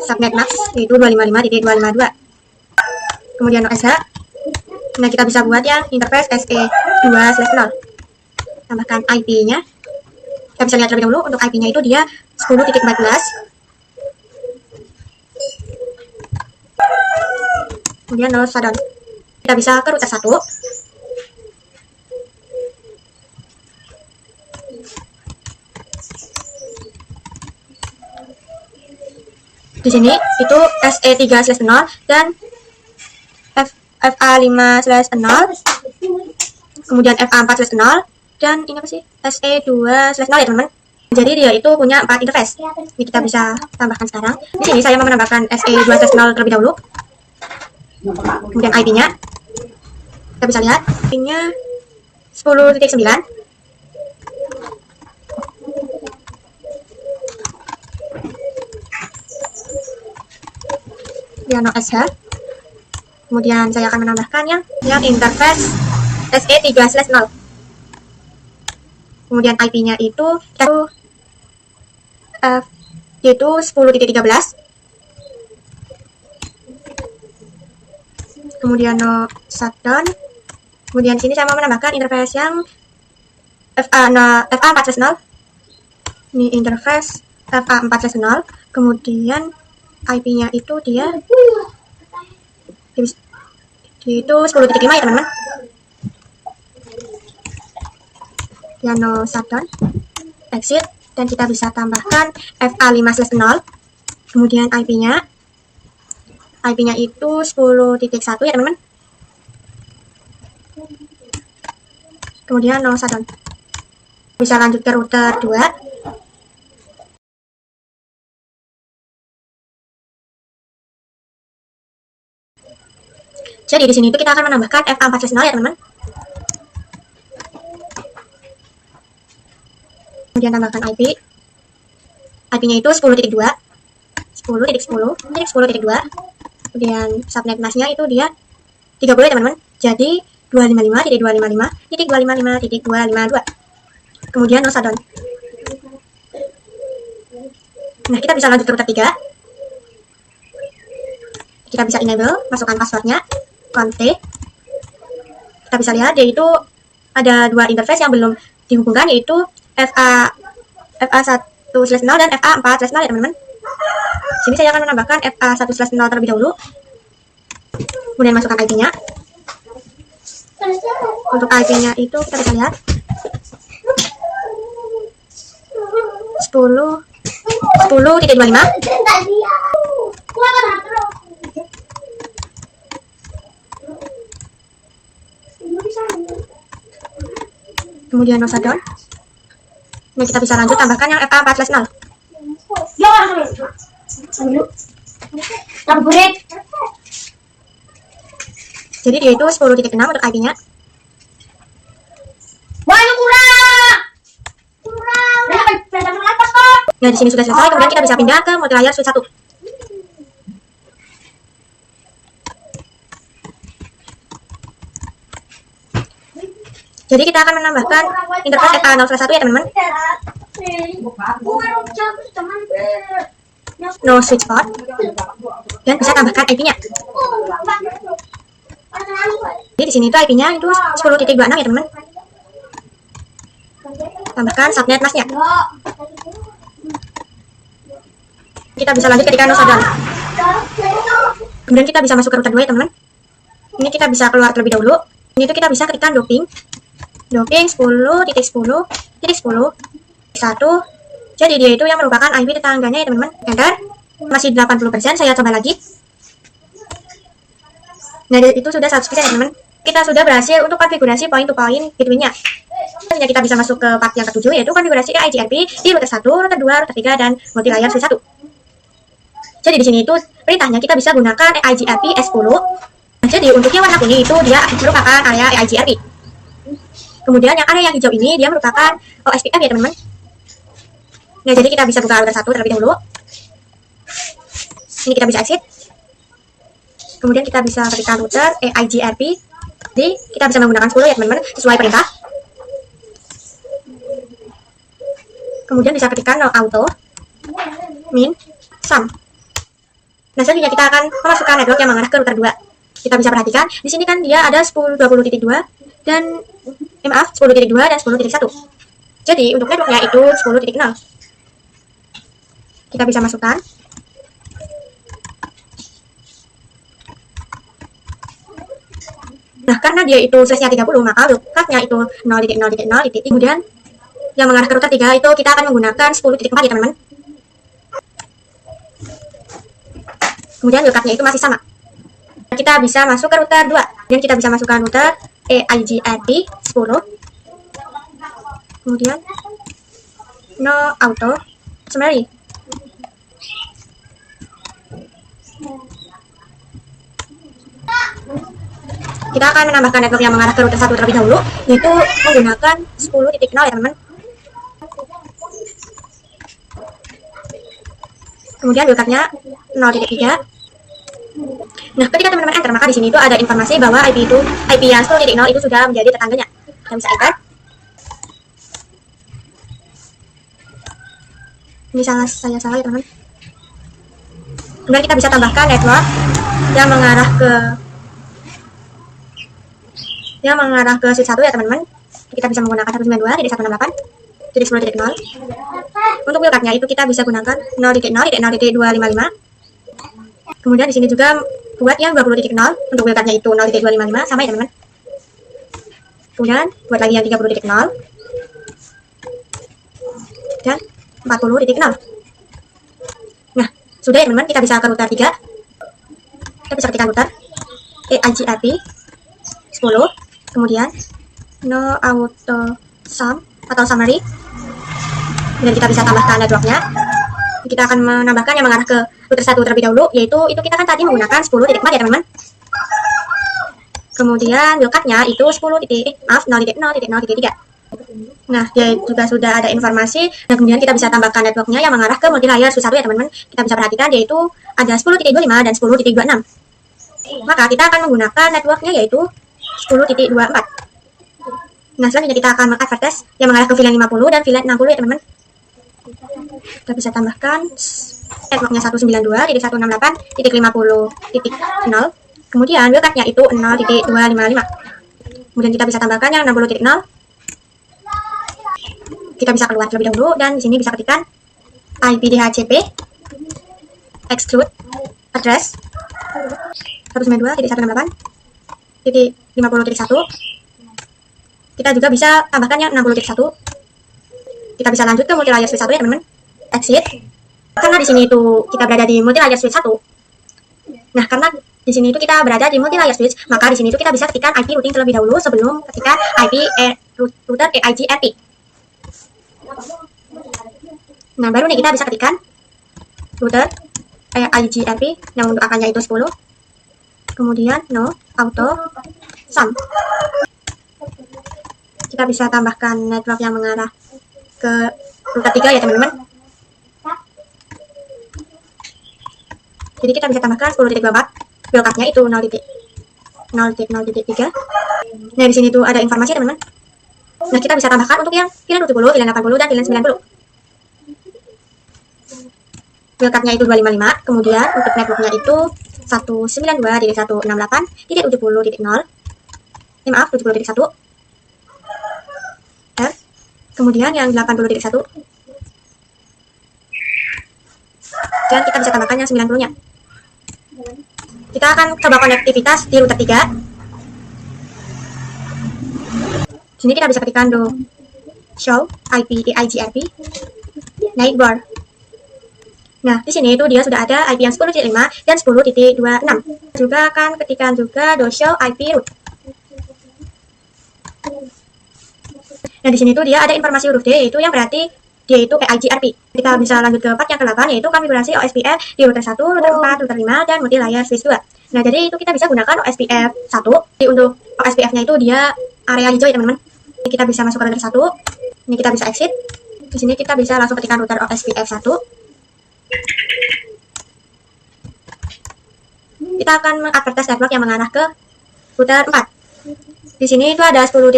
Speaker 1: subnet max yaitu 255.252. Kemudian no SH. Nah, kita bisa buat yang interface SE2/0. Tambahkan IP-nya. Kita bisa lihat terlebih dahulu, untuk IP-nya itu dia 10.14. Kemudian no shutdown. Kita bisa ke router 1. Di sini itu SE3/0 dan FA5/0, kemudian FA4/0 dan ini apa sih? SE2/0 ya teman-teman. Jadi dia itu punya 4 interface. Ini kita bisa tambahkan sekarang. Di sini saya mau menambahkan SE2/0 terlebih dahulu. Kemudian IP-nya. Kita bisa lihat IP-nya 10.9. Dia no SH. Kemudian saya akan menambahkan yang interface SE3/0. Kemudian IP-nya itu yaitu 10.13. Kemudian no shutdown. Kemudian sini saya mau menambahkan interface yang FA4/0. Ini interface FA4/0. Kemudian IP-nya itu dia itu 10.5 ya teman-teman. Ya no shutdown, exit, dan kita bisa tambahkan FA5/0. Kemudian IP-nya itu 10.1 ya teman-teman. Kemudian no shutdown. Bisa lanjut ke router 2. Jadi di sini itu kita akan menambahkan FA4/0 ya teman-teman. Kemudian tambahkan IP. IP-nya itu 10.2. 10.10.10.2. Kemudian subnet mask-nya itu dia 30 ya teman-teman. Jadi 255.255.255.252. Kemudian no shutdown. Nah, kita bisa lanjut ke router 3. Kita bisa enable, masukkan passwordnya, konfig. Kita bisa lihat dia itu ada dua interface yang belum dihubungkan, yaitu FA1/0 dan FA4/0 ya teman-teman. Sini saya akan menambahkan FA1/0 terlebih dahulu. Kemudian masukkan IP-nya. Untuk IP-nya itu kita bisa lihat 10.25. Kemudian no shutdown. Nah, kita bisa lanjut tambahkan yang FA4/0. Jadi dia itu 10.6 untuk IP-nya. Nah, di sini sudah selesai. Kemudian kita bisa pindah ke multilayer switch 1. Jadi kita akan menambahkan interface FA0/1 ya teman-teman. No switch port. Dan bisa tambahkan IP-nya. Jadi di sini tuh IP-nya itu 10.26 ya teman-teman. Tambahkan subnet masnya. Kita bisa lanjut ketika no shutdown. Kemudian kita bisa masuk ke router 2 ya teman-teman. Ini kita bisa keluar terlebih dahulu. Ini tuh kita bisa ketikkan doping 10.10.10.1. Jadi dia itu yang merupakan IP tetangganya ya teman-teman. Enter. Masih 80%, saya coba lagi. Nah, itu sudah 100% ya teman-teman. Kita sudah berhasil untuk konfigurasi point to point gateway-nya. Selanjutnya kita bisa masuk ke part yang ke-7, yaitu konfigurasi IGRP di router 1, router 2, router 3, dan multi-layer switch 1. Jadi di sini itu perintahnya kita bisa gunakan IGRP S10. Jadi untuk yang warna kuning itu dia merupakan area IGRP. Kemudian yang area yang hijau ini dia merupakan OSPF ya teman-teman. Nah, jadi kita bisa buka router 1 terlebih dahulu. Ini kita bisa exit. Kemudian kita bisa ketikkan router IGRP. Jadi kita bisa menggunakan 10 ya teman-teman sesuai perintah. Kemudian bisa ketikkan no auto min sum. Nah, selanjutnya kita akan memasukkan network yang mengarah ke router 2. Kita bisa perhatikan di sini kan dia ada 10.20.2 dan 10.2 dan 10.1. Jadi untuk networknya itu 10.0. Kita bisa masukkan. Nah, karena dia itu slash-nya 30, maka loopnya itu 0.0.0. Kemudian yang mengarah ke router 3 itu kita akan menggunakan 10.4 ya teman-teman. Kemudian loopnya itu masih sama. Kita bisa masuk ke router 2 dan kita bisa masukkan router IGRP 10. Kemudian no auto summary. Kita akan menambahkan network yang mengarah ke router 1 terlebih dahulu, yaitu menggunakan 10.0 ya teman-teman. Kemudian loopnya 0.3. Nah, ketika teman-teman enter, maka di sini itu ada informasi bahwa IP yang 10.0 itu sudah menjadi tetangganya. Kita bisa enter. Ini saya salah ya teman-teman. Kemudian kita bisa tambahkan network yang mengarah ke switch 1 ya teman-teman. Kita bisa menggunakan 192.168.10.0. Untuk wildcardnya itu kita bisa gunakan 0.0.0.255. Kemudian di sini juga buat yang 20.0 untuk wildcardnya itu 0.255 sama ya teman-teman. Kemudian buat lagi yang 30.0 dan 40.0. Nah, sudah ya teman-teman, kita bisa ke router 3. Kita bisa ketikkan router IGRP 10. Kemudian no auto sum atau summary. Dan kita bisa tambahkan networknya. Kita akan menambahkan yang mengarah ke router 1 terlebih dahulu, yaitu kita kan tadi menggunakan 10.4 ya teman-teman. Kemudian wildcardnya itu 0.0.0.3. Nah, dia juga sudah ada informasi. Nah, kemudian kita bisa tambahkan networknya yang mengarah ke multi-layer switch 1 ya teman-teman. Kita bisa perhatikan yaitu ada 10.25 dan 10.26. Maka kita akan menggunakan networknya yaitu 10.24. Nah, selanjutnya kita akan meng-advertise yang mengarah ke VLAN 50 dan VLAN 60 ya teman-teman. Kita bisa tambahkan networknya 192.168.50.0. Kemudian wildcardnya itu 0.255. Kemudian kita bisa tambahkan yang 60.0. Kita bisa keluar terlebih dahulu dan di sini bisa ketikkan IP DHCP exclude address 192.168.50.1. Kita juga bisa tambahkan yang 60.1. Kita bisa lanjut ke multi-layer switch 1 ya teman-teman. Exit. Karena di sini itu kita berada di multi-layer switch 1. Nah, karena di sini itu kita berada di multi-layer switch, maka di sini itu kita bisa ketikkan IP routing terlebih dahulu sebelum ketika IP router IGRP. Nah, baru nih kita bisa ketikkan router IGRP yang untuk akannya itu 10. Kemudian no auto sum. Kita bisa tambahkan network yang mengarah ke router 3 ya teman-teman. Jadi kita bisa tambahkan 10.24. Wildcardnya itu 0.0.3. Nah, di sini tuh ada informasi teman-teman. Nah, kita bisa tambahkan untuk yang VLAN 70, VLAN 80, dan VLAN 90. Wildcardnya itu 255. Kemudian untuk networknya itu 192.168.70.0. maaf, 70.1. Kemudian yang 80.1. Dan kita bisa tambahkan yang 90-nya. Kita akan coba konektivitas di router 3. Sini kita bisa ketikkan do show IP EIGRP neighbor. Nah, di sini itu dia sudah ada IP yang 10.5 dan 10.26. Juga akan ketikkan juga do show IP root. Nah, di sini tuh dia ada informasi huruf D, yaitu yang berarti dia itu EIGRP. Kita bisa lanjut ke part yang ke-8, yaitu konfigurasi OSPF di router 1, router 4, router 5, dan multi-layer switch 2. Nah, jadi itu kita bisa gunakan OSPF 1. Jadi untuk OSPF-nya itu dia area hijau ya teman-teman. Ini kita bisa masuk ke router 1. Ini kita bisa exit. Di sini kita bisa langsung ketikkan router OSPF 1. Kita akan mengadvertise network yang mengarah ke router 4. Di sini itu ada 10.10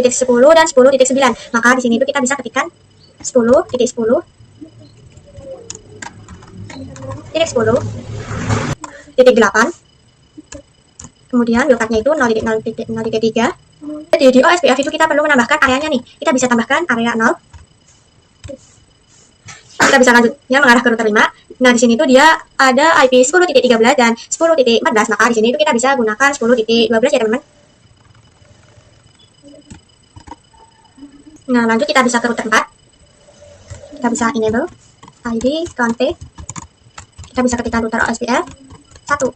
Speaker 1: dan 10.9. Maka di sini itu kita bisa ketikkan 10.10 titik 8. Kemudian wildcard-nya itu 0.0.0.3. Jadi di OSPF itu kita perlu menambahkan areanya nih. Kita bisa tambahkan area 0. Kita bisa lanjutnya mengarah ke router 5. Nah, di sini tuh dia ada IP 10.13 dan 10.14. Maka di sini itu kita bisa gunakan 10.12 ya teman-teman. Nah, lanjut kita bisa ke router 4. Kita bisa enable ID config. Kita bisa ketikkan router OSPF 1.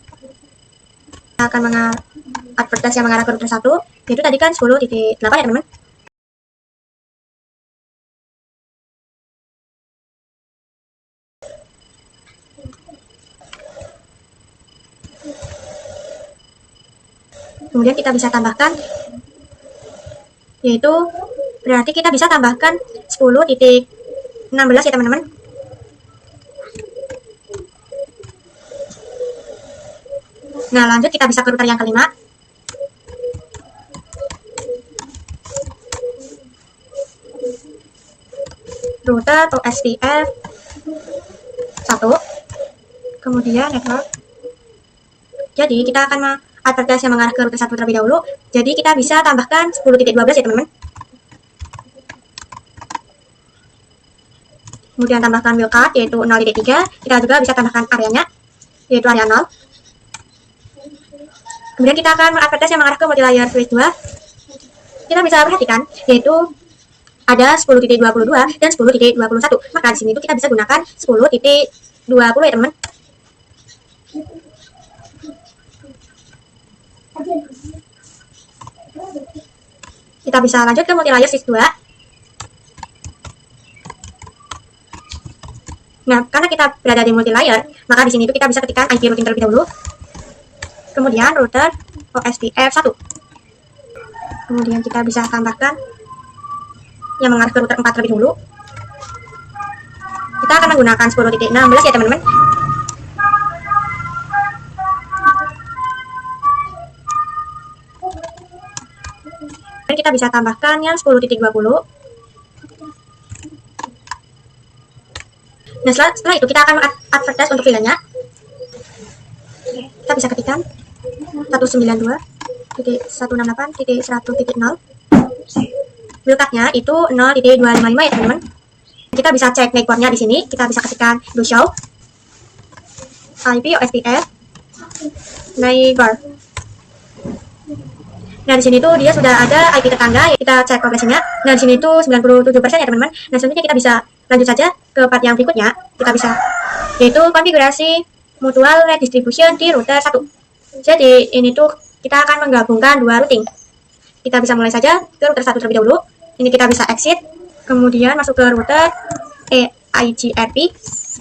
Speaker 1: Kita akan advertise yang mengarah ke router 1. Itu tadi kan 10.8 ya teman-teman. Kemudian kita bisa tambahkan, yaitu berarti kita bisa tambahkan 10.16 ya teman-teman. Nah, lanjut kita bisa ke router yang ke-5. Router OSPF 1. Kemudian network. Jadi kita akan advertise yang mengarah ke router 1 terlebih dahulu. Jadi kita bisa tambahkan 10.12 ya teman-teman. Kemudian tambahkan wildcard yaitu 0.3. Kita juga bisa tambahkan areanya yaitu area 0. Kemudian kita akan mengadvertise yang mengarah ke multi-layer switch 2. Kita bisa perhatikan yaitu ada 10.22 dan 10.21. Maka di sini itu kita bisa gunakan 10.20 ya teman. Kita bisa lanjut ke multi-layer switch 2. Nah, karena kita berada di multi-layer, maka di sini itu kita bisa ketikkan IP routing terlebih dahulu. Kemudian router OSPF 1. Kemudian kita bisa tambahkan yang mengarah ke router 4 terlebih dahulu. Kita akan menggunakan 10.16 ya teman-teman. Dan kita bisa tambahkan yang 10.20. Nah, setelah itu kita akan advertise untuk VLAN-nya. Kita bisa ketikkan 192.168.100.0. Wildcard-nya itu 0.255 ya teman-teman. Kita bisa cek neighbor-nya di sini. Kita bisa ketikkan do show IP OSPF neighbor. Nah, di sini tuh dia sudah ada IP tetangga. Kita cek progresinya. Nah, di sini tuh 97% ya teman-teman. Nah, selanjutnya kita bisa lanjut saja ke part yang berikutnya. Kita bisa yaitu konfigurasi mutual redistribution di router 1. Jadi ini tuh kita akan menggabungkan dua routing. Kita bisa mulai saja ke router 1 terlebih dahulu. Ini kita bisa exit, kemudian masuk ke router EIGRP 10.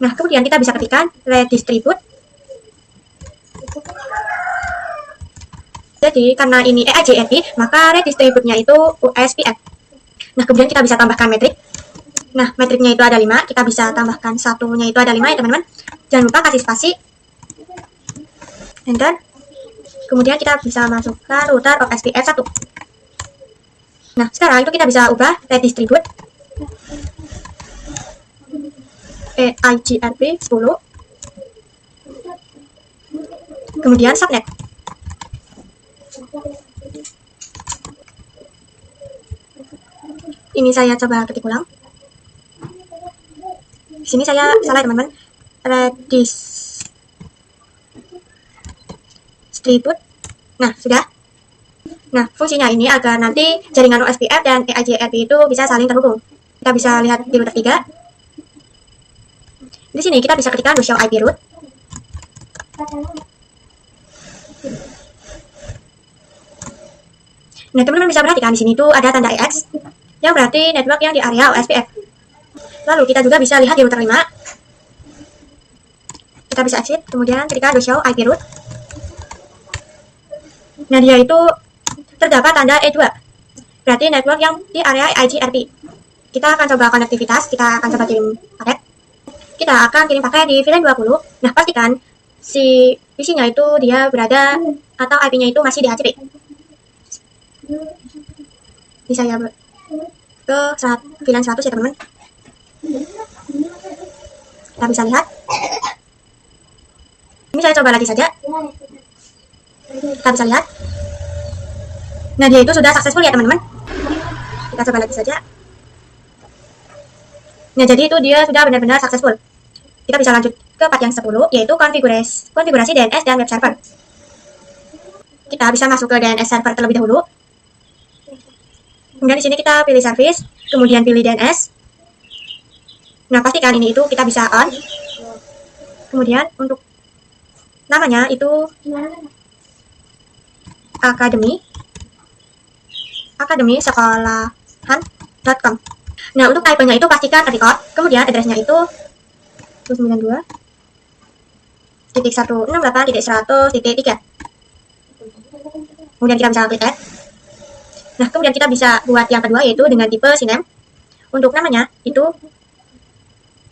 Speaker 1: Nah, kemudian kita bisa ketikkan redistribute. Jadi karena ini EIGRP, maka redistribute-nya itu OSPF. Nah, kemudian kita bisa tambahkan metrik. Nah, metriknya itu ada 5. Kita bisa tambahkan satunya itu ada 5 ya teman-teman. Jangan lupa kasih spasi. Enter. Kemudian kita bisa masukkan router OSPF 1. Nah, sekarang itu kita bisa ubah redistribute EIGRP 10. Kemudian subnet. Ini saya coba ketik ulang. Di sini saya salah teman-teman. Redistribute. Nah, sudah. Nah, fungsinya ini agar nanti jaringan OSPF dan EIGRP itu bisa saling terhubung. Kita bisa lihat di router 3. Di sini kita bisa ketikkan show IP root. Nah, teman-teman bisa perhatikan di sini tuh ada tanda EX yang berarti network yang di area OSPF. Lalu kita juga bisa lihat di router 5. Kita bisa exit, kemudian ketikkan show IP root. Nah, dia itu terdapat tanda E2. Berarti network yang di area EIGRP. Kita akan coba konektivitas, kita akan coba kirim paket. Kita akan kirim paket di VLAN 20. Nah, pastikan si PC-nya itu dia berada atau IP-nya itu masih di HCP. Ini saya ke VLAN 100 ya teman-teman. Kita bisa lihat. Ini saya coba lagi saja. Kita bisa lihat. Nah, dia itu sudah successful ya teman-teman. Kita coba lagi saja. Nah, jadi itu dia sudah benar-benar successful. Kita bisa lanjut ke part yang 10, yaitu konfigurasi DNS dan web server. Kita bisa masuk ke DNS server terlebih dahulu. Kemudian di sini kita pilih service, kemudian pilih DNS. Nah, pastikan ini itu kita bisa on. Kemudian untuk namanya itu Academy sekolahan.com. Nah, untuk type-nya itu pastikan record. Kemudian address-nya itu 192.168.100.3. Kemudian kita bisa klik add. Nah, kemudian kita bisa buat yang kedua yaitu dengan tipe CNAME. Untuk namanya itu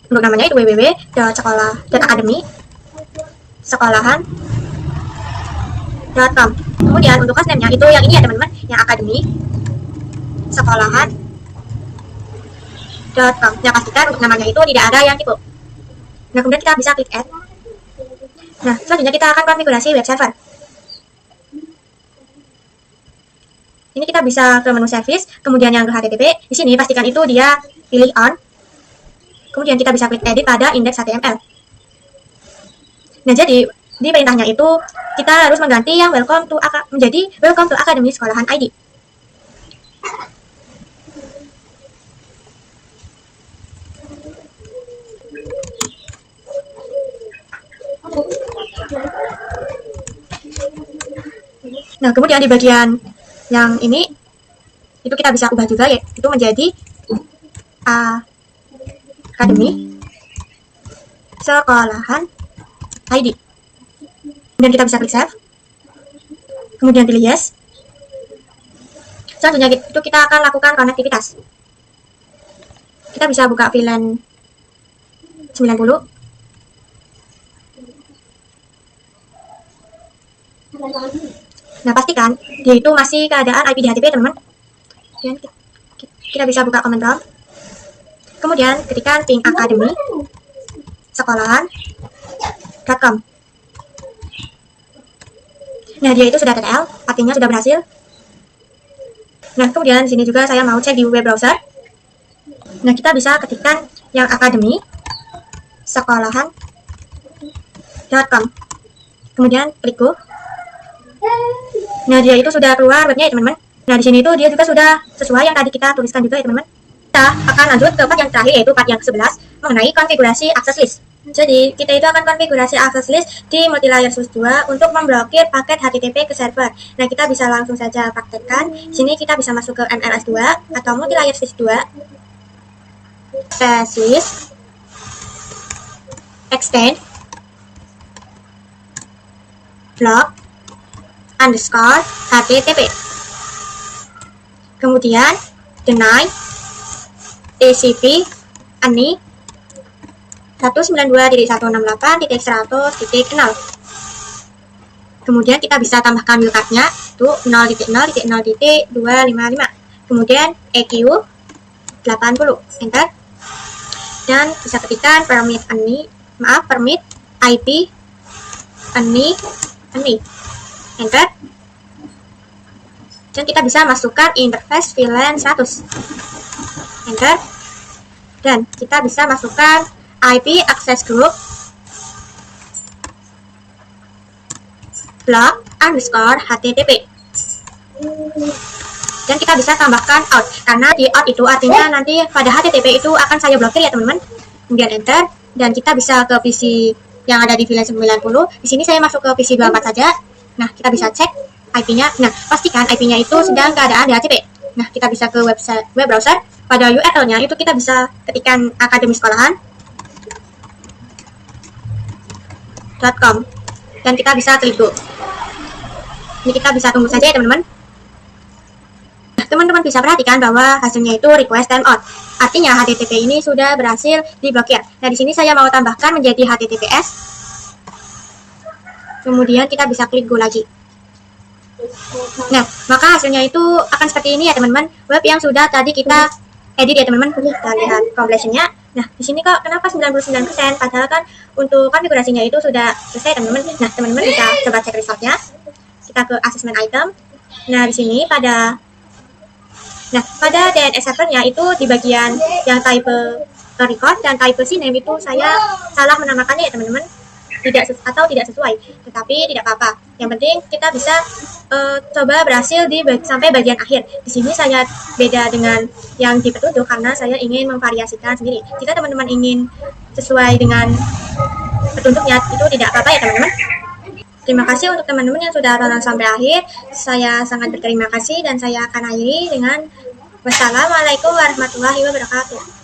Speaker 1: www.sekolahan.com. Kemudian untuk hostname-nya itu yang ini ya teman-teman, yang Academy sekolahan.com. Yang pastikan untuk namanya itu tidak ada yang tipe. Nah, kemudian kita bisa klik add. Nah, selanjutnya kita akan konfigurasi web server. Ini kita bisa ke menu service, kemudian yang ke HTTP. Di sini pastikan itu dia pilih on. Kemudian kita bisa klik edit pada index HTML. Nah, jadi di perintahnya itu kita harus mengganti yang menjadi welcome to Academy sekolahan ID. Nah, kemudian di bagian yang ini itu kita bisa ubah juga ya, itu menjadi Academy sekolahan ID. Kemudian kita bisa klik save. Kemudian pilih yes. Selanjutnya itu kita akan lakukan konektivitas. Kita bisa buka VLAN 90. Nah, pastikan dia itu masih keadaan IP di HTTP teman-teman. Kemudian kita bisa buka command prompt. Kemudian ketikkan ping academy sekolahan.com. Nah, dia itu sudah TTL, artinya sudah berhasil. Nah, kemudian di sini juga saya mau cek di web browser. Nah, kita bisa ketikkan yang academy sekolahan.com. Kemudian klik go. Nah, dia itu sudah keluar webnya ya teman-teman. Nah, di sini itu dia juga sudah sesuai yang tadi kita tuliskan juga ya teman-teman. Kita akan lanjut ke part yang terakhir yaitu part yang 11 mengenai konfigurasi access list. Jadi, kita itu akan konfigurasi access list di multilayer switch 2 untuk memblokir paket HTTP ke server. Nah, kita bisa langsung saja praktekkan. Di sini kita bisa masuk ke MLS2 atau multilayer switch 2. Space extend block underscore HTTP. Kemudian deny TCP ANI 192.168.100.0. Kemudian kita bisa tambahkan wildcard-nya itu 0.0.0.255. Kemudian EQ 80. Enter. Dan bisa ketikkan permit IP ANI. Enter. Dan kita bisa masukkan interface VLAN 100. Enter. Dan kita bisa masukkan IP access group block underscore HTTP. Dan kita bisa tambahkan out, karena di out itu artinya nanti pada HTTP itu akan saya blokir ya teman-teman. Kemudian enter, dan kita bisa ke PC yang ada di VLAN 90. Di sini saya masuk ke PC 24 saja. Nah, kita bisa cek IP-nya. Nah, pastikan IP-nya itu sedang keadaan DHCP. Nah, kita bisa ke website web browser. Pada URL-nya itu kita bisa ketikkan akademisekolahan.com dan kita bisa klik go. Ini kita bisa tunggu saja ya teman-teman. Nah, teman-teman bisa perhatikan bahwa hasilnya itu request timeout. Artinya HTTP ini sudah berhasil diblokir. Nah, di sini saya mau tambahkan menjadi HTTPS. Kemudian kita bisa klik go lagi. Nah, maka hasilnya itu akan seperti ini ya teman-teman. Web yang sudah tadi kita edit ya teman-teman. Kita lihat completion-nya. Nah, di sini kok kenapa 99%? Padahal kan untuk konfigurasinya itu sudah selesai teman-teman. Nah, teman-teman bisa coba cek resultnya. Kita ke assessment item. Nah, di sini pada DNS servernya itu di bagian yang type record dan type CNAME itu saya salah menamakannya ya teman-teman. Tidak sesuai, tetapi tidak apa-apa. Yang penting kita bisa coba berhasil sampai bagian akhir. Di sini saya beda dengan yang di petunjuk karena saya ingin memvariasikan sendiri. Jika teman-teman ingin sesuai dengan petunjuknya itu tidak apa-apa ya teman-teman. Terima kasih untuk teman-teman yang sudah tonton sampai akhir. Saya sangat berterima kasih dan saya akan akhiri dengan wassalamualaikum warahmatullahi wabarakatuh.